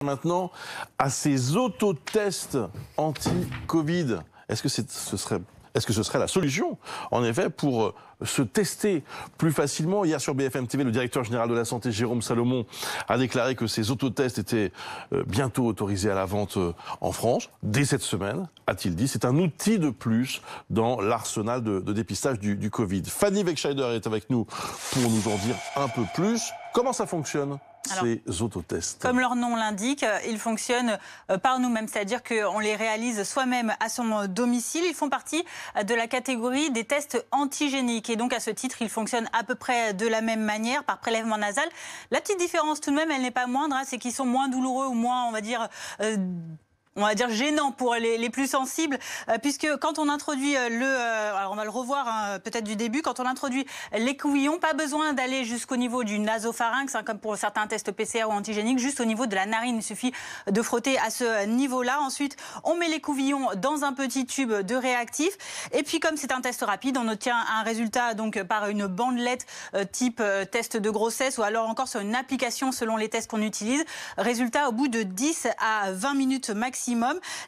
Maintenant, à ces autotests anti-Covid, est-ce que ce serait la solution, en effet, pour se tester plus facilement? Hier sur BFM TV, le directeur général de la Santé, Jérôme Salomon, a déclaré que ces autotests étaient bientôt autorisés à la vente en France, dès cette semaine, a-t-il dit. C'est un outil de plus dans l'arsenal de dépistage du Covid. Fanny Wegscheider est avec nous pour nous en dire un peu plus. Comment ça fonctionne ? Ces autotests. Comme leur nom l'indique, ils fonctionnent par nous-mêmes, c'est-à-dire qu'on les réalise soi-même à son domicile. Ils font partie de la catégorie des tests antigéniques et donc à ce titre, ils fonctionnent à peu près de la même manière, par prélèvement nasal. La petite différence tout de même, elle n'est pas moindre, c'est qu'ils sont moins douloureux ou moins, on va dire gênant pour les plus sensibles, puisque quand on introduit alors on va le revoir peut-être du début, quand on introduit l'écouvillon, pas besoin d'aller jusqu'au niveau du nasopharynx, comme pour certains tests PCR ou antigéniques, juste au niveau de la narine, il suffit de frotter à ce niveau-là. Ensuite, on met l'écouvillon dans un petit tube de réactif, et puis comme c'est un test rapide, on obtient un résultat donc par une bandelette type test de grossesse, ou alors encore sur une application selon les tests qu'on utilise. Résultat au bout de 10 à 20 minutes maximum.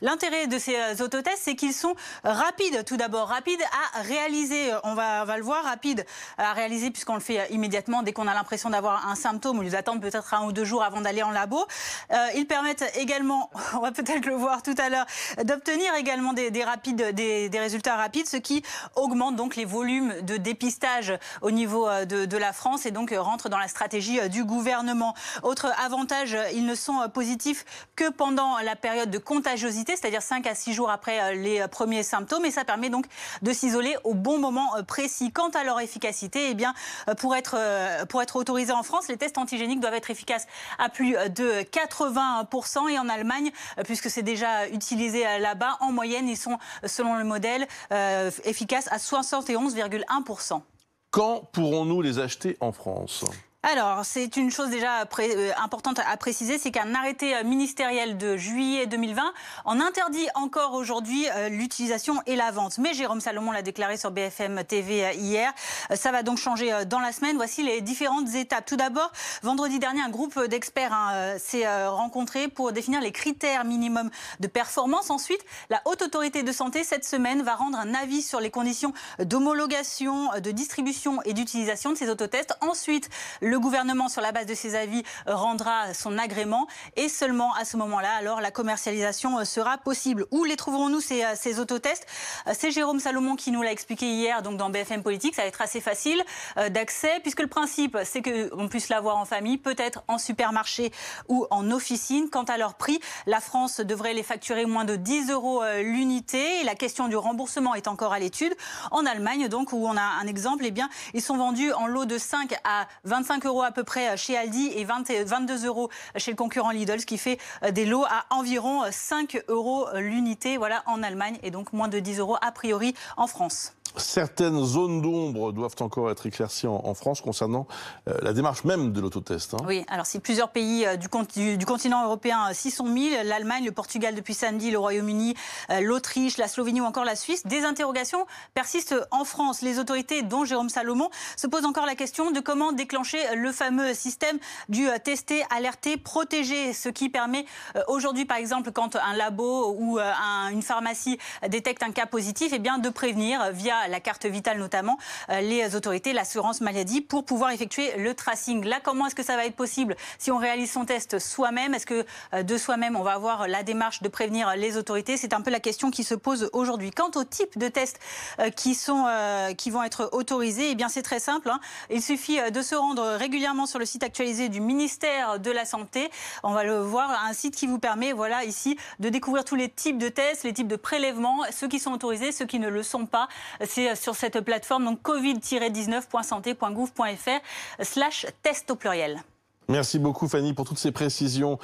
L'intérêt de ces autotests, c'est qu'ils sont rapides. Tout d'abord, rapides à réaliser. On va le voir, rapides à réaliser puisqu'on le fait immédiatement dès qu'on a l'impression d'avoir un symptôme, au lieu d'attendre peut-être 1 ou 2 jours avant d'aller en labo. Ils permettent également, on va peut-être le voir tout à l'heure, d'obtenir également des résultats rapides, ce qui augmente donc les volumes de dépistage au niveau de la France et donc rentre dans la stratégie du gouvernement. Autre avantage, ils ne sont positifs que pendant la période de contagiosité, c'est-à-dire 5 à 6 jours après les premiers symptômes, et ça permet donc de s'isoler au bon moment précis. Quant à leur efficacité, eh bien, pour être autorisés en France, les tests antigéniques doivent être efficaces à plus de 80%, et en Allemagne, puisque c'est déjà utilisé là-bas, en moyenne, ils sont, selon le modèle, efficaces à 71,1%. Quand pourrons-nous les acheter en France ? Alors, c'est une chose déjà importante à préciser, c'est qu'un arrêté ministériel de juillet 2020 en interdit encore aujourd'hui l'utilisation et la vente. Mais Jérôme Salomon l'a déclaré sur BFM TV hier. Ça va donc changer dans la semaine. Voici les différentes étapes. Tout d'abord, vendredi dernier, un groupe d'experts s'est rencontré pour définir les critères minimums de performance. Ensuite, la Haute Autorité de Santé, cette semaine, va rendre un avis sur les conditions d'homologation, de distribution et d'utilisation de ces autotests. Ensuite, le gouvernement, sur la base de ces avis, rendra son agrément, et seulement à ce moment-là, alors la commercialisation sera possible. Où les trouverons-nous ces autotests ? C'est Jérôme Salomon qui nous l'a expliqué hier, donc dans BFM Politique. Ça va être assez facile d'accès, puisque le principe, c'est qu'on puisse l'avoir en famille, peut-être en supermarché ou en officine. Quant à leur prix, la France devrait les facturer moins de 10 € l'unité. Et la question du remboursement est encore à l'étude. En Allemagne, donc, où on a un exemple, eh bien, ils sont vendus en lot de 5 à 25 € à peu près chez Aldi et 22 € chez le concurrent Lidl, ce qui fait des lots à environ 5 € l'unité, voilà, en Allemagne, et donc moins de 10 € a priori en France. Certaines zones d'ombre doivent encore être éclaircies en France concernant la démarche même de l'autotest. Oui, alors si plusieurs pays du continent européen s'y sont mis, l'Allemagne, le Portugal depuis samedi, le Royaume-Uni, l'Autriche, la Slovénie ou encore la Suisse, des interrogations persistent en France. Les autorités, dont Jérôme Salomon, se posent encore la question de comment déclencher le fameux système du tester, alerter, protéger, ce qui permet aujourd'hui, par exemple, quand un labo ou une pharmacie détecte un cas positif, eh bien, de prévenir via la carte vitale notamment, les autorités, l'assurance maladie, pour pouvoir effectuer le tracing. Là, comment est-ce que ça va être possible si on réalise son test soi-même? Est-ce que de soi-même, on va avoir la démarche de prévenir les autorités? C'est un peu la question qui se pose aujourd'hui. Quant au type de tests qui vont être autorisés, eh bien, c'est très simple. Il suffit de se rendre régulièrement sur le site actualisé du ministère de la Santé. On va le voir, un site qui vous permet, voilà, ici, de découvrir tous les types de tests, les types de prélèvements, ceux qui sont autorisés, ceux qui ne le sont pas. C'est sur cette plateforme, donc covid-19.santé.gouv.fr/test au pluriel. Merci beaucoup Fanny pour toutes ces précisions.